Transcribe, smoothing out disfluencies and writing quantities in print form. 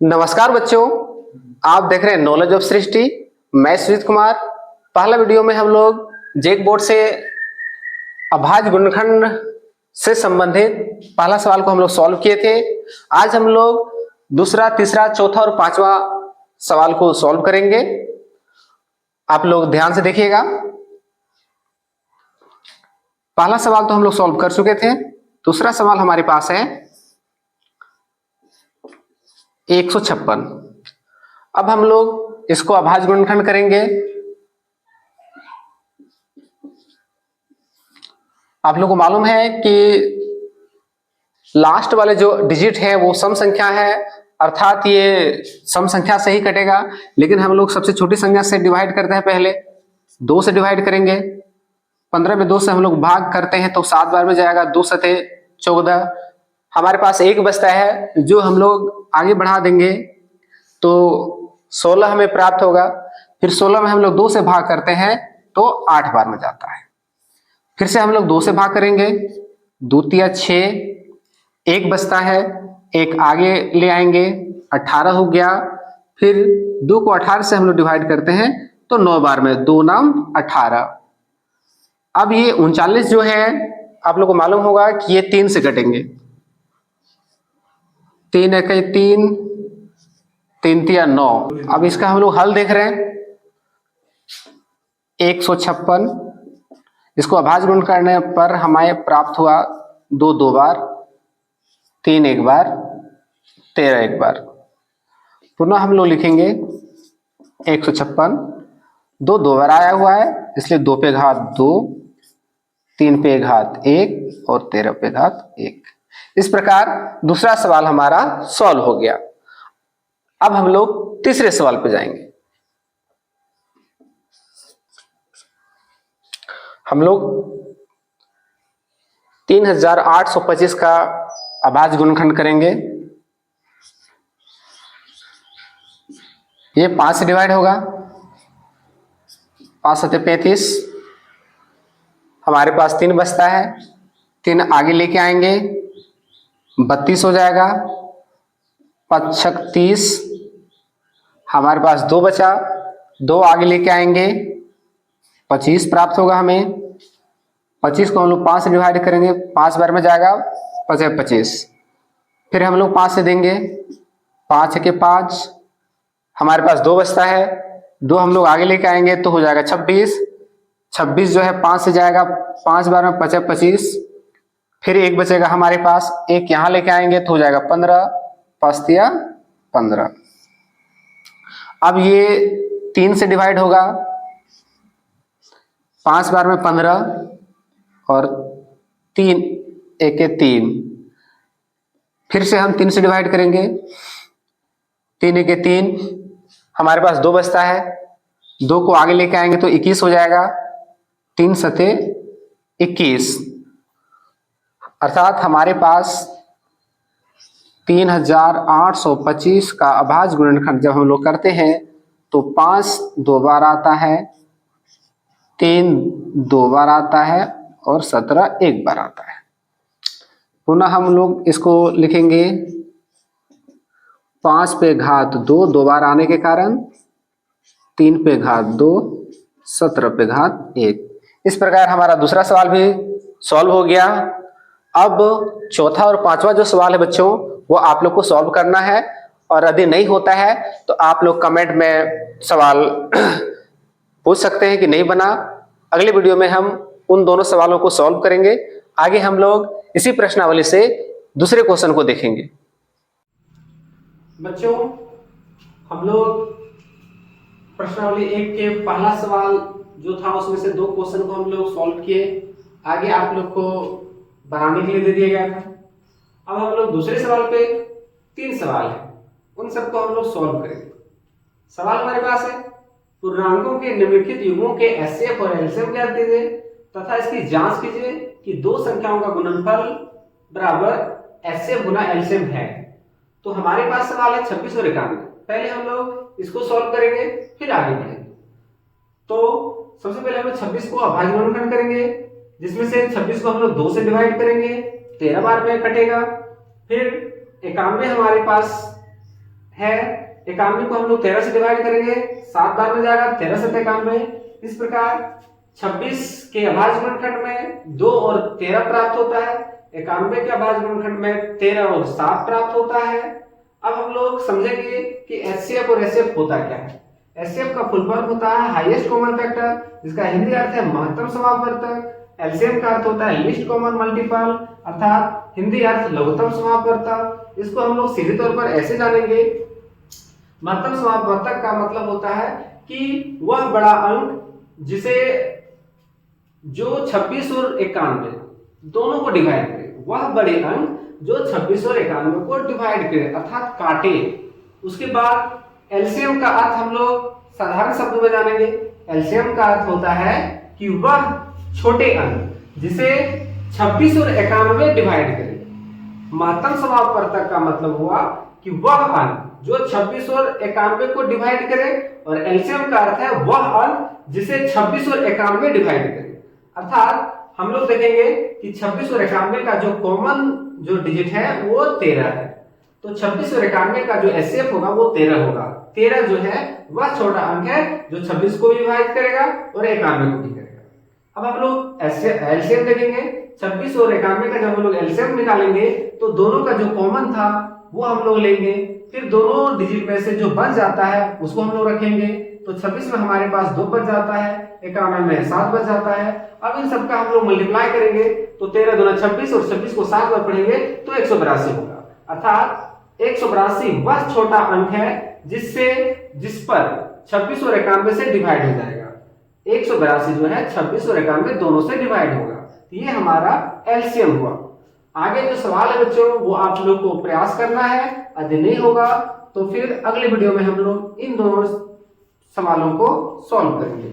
नमस्कार बच्चों, आप देख रहे हैं नॉलेज ऑफ सृष्टि। मैं सुजीत कुमार। पहला वीडियो में हम लोग जैक बोर्ड से अभाज्य गुणनखंड से संबंधित पहला सवाल को हम लोग सॉल्व किए थे। आज हम लोग दूसरा, तीसरा, चौथा और पांचवा सवाल को सॉल्व करेंगे। आप लोग ध्यान से देखिएगा। पहला सवाल तो हम लोग सॉल्व कर चुके थे। दूसरा सवाल हमारे पास है 156। अब हम लोग इसको अभाज्य गुणनखंड करेंगे। आप लोग को मालूम है कि लास्ट वाले जो डिजिट है वो सम संख्या है, अर्थात ये सम संख्या से ही कटेगा। लेकिन हम लोग सबसे छोटी संख्या से डिवाइड करते हैं। पहले 2 से डिवाइड करेंगे। 15 में 2 से हम लोग भाग करते हैं तो 7 बार में जाएगा। 2 सते 14। हमारे पास 1 बचता है जो हम लोग आगे बढ़ा देंगे तो 16 हमें प्राप्त होगा। फिर 16 में हम लोग 2 से भाग करते हैं तो 8 बार में जाता है। फिर से हम लोग 2 से भाग करेंगे। 2 तिया 6, 1 बचता है, 1 आगे ले आएंगे, 18 हो गया। फिर 2 को 18 से हम लोग डिवाइड करते हैं तो 9 बार में 2 नाम 18। अब ये 39 जो है आप लोग को मालूम होगा कि ये 3 से कटेंगे। 3 1 3, 3 तिया 9। अब इसका हम लोग हल देख रहे हैं। 156 इसको अभाज्य गुणन करने पर हमें प्राप्त हुआ 2 2 बार, 3 1 बार, 13 1 बार। पुनः हम लोग लिखेंगे 156, 2 2 बार आया हुआ है इसलिए 2 पे घात 2, 3 पे घात 1 और 13 पे घात 1। इस प्रकार दूसरा सवाल हमारा सॉल्व हो गया। अब हम लोग तीसरे सवाल पे जाएंगे। हम लोग 3825 का अभाज्य गुणनखंड करेंगे। ये 5 से डिवाइड होगा। 5 सते 35, हमारे पास 3 बचता है। 3 आगे लेके आएंगे, 32 हो जाएगा। 5 छक 30, हमारे पास 2 बचा। 2 आगे लेके आएंगे, 25 प्राप्त होगा हमें। 25 को हम लोग 5 से डिवाइड करेंगे, 5 बार में जाएगा, 5 25। फिर हम लोग 5 से देंगे, 5 के 5, हमारे पास 2 बचता है। 2 हम लोग आगे लेके आएंगे तो हो जाएगा 26। 26 जो है 5 से जाएगा, 5 बार में 5 25। फिर 1 बचेगा हमारे पास, 1 यहां लेके आएंगे तो हो जाएगा 15, 5 तिया 15। अब ये 3 से डिवाइड होगा। 5 बार में 15 और 3 1 3। फिर से हम 3 से डिवाइड करेंगे। 3 1 3, हमारे पास 2 बचता है। 2 को आगे लेके आएंगे तो 21 हो जाएगा। 3 सते 21, अर्थात हमारे पास 3825 का अभाज्य गुणनखंड जब हम लोग करते हैं तो 5 2 बार आता है, 3 2 बार आता है और 17 1 बार आता है। पुनः हम लोग इसको लिखेंगे 5 पे घात 2, 2 बार आने के कारण, 3 पे घात 2, 17 पे घात 1। इस प्रकार हमारा दूसरा सवाल भी सॉल्व हो गया। अब चौथा और पांचवा जो सवाल है बच्चों वो आप लोग को सॉल्व करना है, और यदि नहीं होता है तो आप लोग कमेंट में सवाल पूछ सकते हैं कि नहीं बना। अगले वीडियो में हम उन दोनों सवालों को सॉल्व करेंगे। आगे हम लोग इसी प्रश्नावली से दूसरे क्वेश्चन को देखेंगे। बच्चों, हम लोग प्रश्नावली 1 के पहला सवाल जो था उसमें से 2 क्वेश्चन को हम लोग सॉल्व किए। आगे आप लोग को बनाने के लिए दे दिया गया था। अब हम लोग दूसरे सवाल पे 3 सवाल है, उन सबको हम लोग सॉल्व करेंगे। सवाल हमारे पास है, पूर्णांकों के निम्नलिखित युग्मों के एचसीएफ और एलसीएम ज्ञात कीजिए तथा इसकी जांच कीजिए कि 2 संख्याओं का गुणनफल बराबर एचसीएफ गुना एलसीएम है। तो हमारे पास सवाल है 26 और 91। पहले हम लोग इसको सॉल्व करेंगे फिर आगे बढ़ेंगे। तो सबसे पहले हम लोग 26 को अभाज्य गुणनखंड करेंगे, जिसमें से 26 को हम लोग 2 से डिवाइड करेंगे, 13 बार में कटेगा। फिर 91 हमारे पास है 91 को हम लोग 13 से डिवाइड करेंगे, 7 बार में जाएगा, 13 7 91। इस प्रकार 26 के अभाज्य गुणनखंड में 2 और 13 प्राप्त होता है, 91 के अभाज्य गुणनखंड में 13 और 7 प्राप्त होता है। अब हम लोग समझेंगे कि एचसीएफ और एचसीएफ होता क्या है। एचसीएफ का फुल फॉर्म होता है हाईएस्ट कॉमन फैक्टर, जिसका हिंदी अर्थ है महत्तम समापवर्तक। एलसीएम का अर्थ होता है लीस्ट कॉमन मल्टीपल, अर्थात हिंदी अर्थ लघुत्तम समापवर्तक। इसको हम लोग सीधे तौर पर ऐसे जानेंगे, महत्तम समापवर्तक का मतलब होता है कि वह बड़ा अंक जिसे जो 26 और 91 दोनों को डिवाइड करे, वह बड़े अंक जो 26 और 91 को डिवाइड करे अर्थात काटे। उसके बाद एलसीएम का अर्थ हम लोग साधारण शब्दों में जानेंगे। एलसीएम का अर्थ होता है कि वह छोटे अंक जिसे 26 और 91 डिवाइड करे। महत्तम समापवर्तक का मतलब हुआ कि वह अंक जो 26 और 91 को डिवाइड करे, और एलसीएम का अर्थ है वह अंक जिसे 26 और 91 डिवाइड करे। अर्थात हम लोग देखेंगे कि 26 और 91 का जो कॉमन जो डिजिट है वो 13 है, तो 26 और 91 का जो एचसीएफ होगा वो 13 होगा। 13 जो है वह छोटा अंक है जो 26 को भी डिवाइड करेगा और 91 को भी करेगा। अब हम लोग एलसीएम देखेंगे, 26 और 91 का जब हम लोग एलसीएम निकालेंगे तो दोनों का जो कॉमन था वो हम लोग लेंगे, फिर दोनों डिजिट में से जो बच जाता है उसको हम लोग रखेंगे। तो 26 में हमारे पास 2 बच जाता है, 91 में 7 बच जाता है। अब इन सबका हम लोग मल्टीप्लाई करेंगे तो 13 दूना 26 और 26 को 7 बार पढ़ेंगे तो 182 होगा। अर्थात 182 वह छोटा अंक है जिस पर 26 और 91 से डिवाइड हो जाएगा। 182 जो है 26 और 91 दोनों से डिवाइड होगा, तो ये हमारा एलसीएम हुआ। आगे जो सवाल है बच्चों वो आप लोग को प्रयास करना है, यदि नहीं होगा तो फिर अगले वीडियो में हम लोग इन दोनों सवालों को सॉल्व करेंगे।